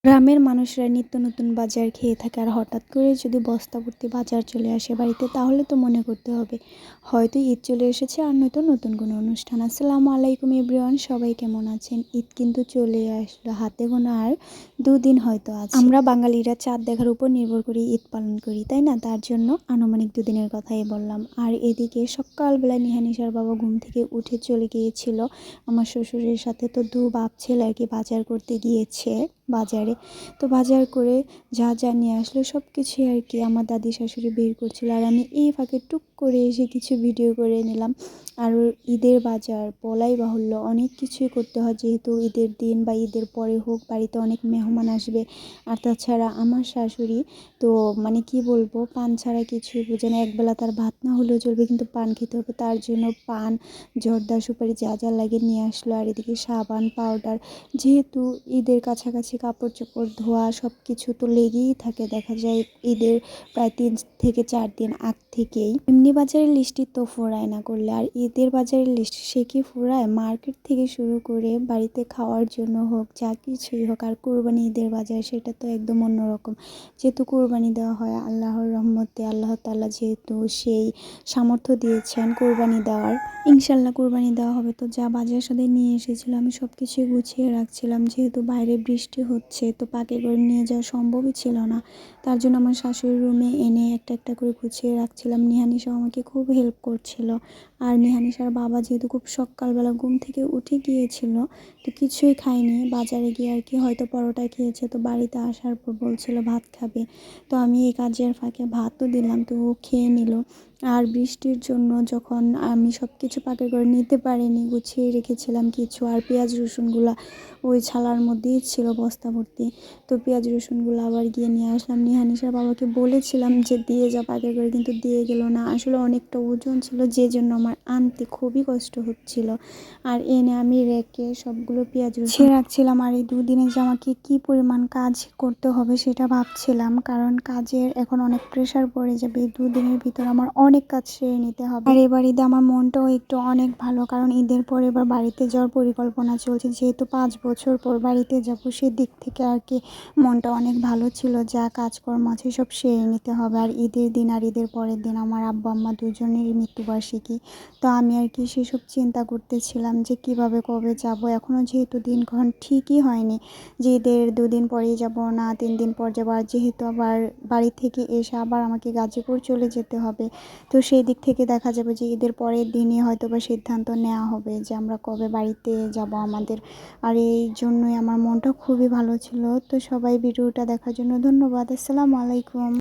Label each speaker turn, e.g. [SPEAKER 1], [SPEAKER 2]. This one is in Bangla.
[SPEAKER 1] গ্রামের মানুষরা নিত্য নতুন বাজার খেয়ে থাকে, আর হঠাৎ করে যদি বস্তা ভর্তি বাজার চলে আসে বাড়িতে, তাহলে তো মনে করতে হবে হয়তো ঈদ চলে এসেছে, আর নয়তো নতুন কোনো অনুষ্ঠান। আসসালামু আলাইকুম এভরিওয়ান, সবাই কেমন আছেন? ঈদ কিন্তু চলে আসলো, হাতে গোনা আর দুদিন হয়তো আছে। আমরা বাঙালিরা চাঁদ দেখার উপর নির্ভর করে ঈদ পালন করি, তাই না? তার জন্য আনুমানিক দুদিনের কথাই বললাম। আর এদিকে সকালবেলা নিহানিশার বাবা ঘুম থেকে উঠে চলে গিয়েছিল আমার শ্বশুরের সাথে। তো ভাবছিল আর কি, বাজার করতে গিয়েছে বাজারে। তো বাজার করে যা যা নিয়ে আসলো সব কিছুই আর কি আমার দাদি শাশুড়ি বের করছিল, আর আমি এই ফাঁকে টুক করে এসে কিছু ভিডিও করে নিলাম। আর ঈদের বাজার বলাই বাহুল্য, অনেক কিছুই করতে হয়, যেহেতু ঈদের দিন বা ঈদের পরে হোক বাড়িতে অনেক মেহমান আসবে। আর তাছাড়া আমার শাশুড়ি তো মানে কি বলবো, পান ছাড়া কিছুই বোঝে না। একবেলা তার ভাত না হলেও চলবে, কিন্তু পান খেতে হবে। তার জন্য পান, জর্দা, সুপারি যা যা লাগে নিয়ে আসলো। আর এদিকে সাবান, পাউডার, যেহেতু ঈদের কাছাকাছি কাপড় চোপড় ধোয়া সব কিছু তো লেগেই থাকে, দেখা যায় ঈদের প্রায় 3 থেকে 4 দিন আগ থেকেই। এমনি বাজারের লিস্টই তো ফুরায় না করলে, আর ঈদের বাজারের লিস্ট সে কি ফুরায়? মার্কেট থেকে শুরু করে বাড়িতে খাওয়ার জন্য হোক, যা কিছুই হোক। আর কোরবানি ঈদের বাজার সেটা তো একদম অন্যরকম, যেহেতু কোরবানি দেওয়া হয় আল্লাহর রহমতে। আল্লাহ তাআলা যেহেতু সেই সামর্থ্য দিয়েছেন কোরবানি দেওয়ার, ইনশাল্লাহ কোরবানি দেওয়া হবে। তো যা বাজার সাথে নিয়ে এসেছিলাম আমি সব কিছু গুছিয়ে রাখছিলাম, যেহেতু বাইরে বৃষ্টি হচ্ছে তো পাকে করে নিয়ে যাওয়া সম্ভবই ছিল না। তার জন্য আমার শাশুড়ির রুমে এনে একটা একটা করে গুছিয়ে রাখছিলাম। নিহানিশাও আমাকে খুব হেল্প করছিল। আর নিহানিশার বাবা যেহেতু খুব সকালবেলা ঘুম থেকে উঠে গিয়েছিল, তো কিছুই খায়নি, বাজারে গিয়ে আর কি হয়তো পরোটা খেয়েছে। তো বাড়িতে আসার পর বলছিল ভাত খাবে, তো আমি এই কাজের ফাঁকে ভাতও দিলাম, তো ও খেয়ে নিল। আর বৃষ্টির জন্য যখন আমি সব কিছু পাকে করে নিতে পারিনি, গুছিয়ে রেখেছিলাম কিছু। আর পেঁয়াজ রসুনগুলো ওই ছালার মধ্যেই ছিল বস্তা ভর্তি, তো পেঁয়াজ রসুনগুলো আবার গিয়ে নিয়ে আসলাম। নিহানিশার বাবাকে বলেছিলাম যে দিয়ে যা পাকে করে, কিন্তু দিয়ে গেল না। আসলে অনেকটা ওজন ছিল, যে জন্য আমার আনতে খুবই কষ্ট হচ্ছিল। আর এনে আমি রেখে সবগুলো পেঁয়াজ রসুন রাখছিলাম। আর এই দুদিনে যে আমাকে কী পরিমাণ কাজ করতে হবে সেটা ভাবছিলাম, কারণ কাজের এখন অনেক প্রেশার পড়ে যাবে। এই দুদিনের ভিতর আমার অনেক কাজ সেরে নিতে হবে। আর এবার ঈদে আমার মনটাও একটু অনেক ভালো, কারণ ঈদের পর এবার বাড়িতে যাওয়ার পরিকল্পনা চলছে, যেহেতু 5 বছর পর বাড়িতে যাবো। সেদিক থেকে আর কি মনটা অনেক ভালো ছিল, যা কাজকর্ম আছে সব সেরে নিতে হবে। আর ঈদের দিন আর ঈদের পরের দিন আমার আব্বা আম্মা দুজনেরই মৃত্যুবার্ষিকী। তো আমি আর কি সেসব চিন্তা করতেছিলাম যে কিভাবে কবে যাব। এখনও যেহেতু দিনক্ষণ ঠিকই হয়নি যে ঈদের 2 দিন পরেই যাব না 3 দিন পর যাবো। আর যেহেতু আবার বাড়ি থেকে এসে আবার আমাকে গাজীপুর চলে যেতে হবে, তো সেই দিক থেকে দেখা যাবে যে ঈদের পরের দিনই হয়তো বা সিদ্ধান্ত নেওয়া হবে যে আমরা কবে বাড়িতে যাব আমাদের। আর এই জন্যই আমার মনটা খুবই ভালো ছিল। তো সবাই ভিডিওটা দেখার জন্য ধন্যবাদ। আসসালামু আলাইকুম।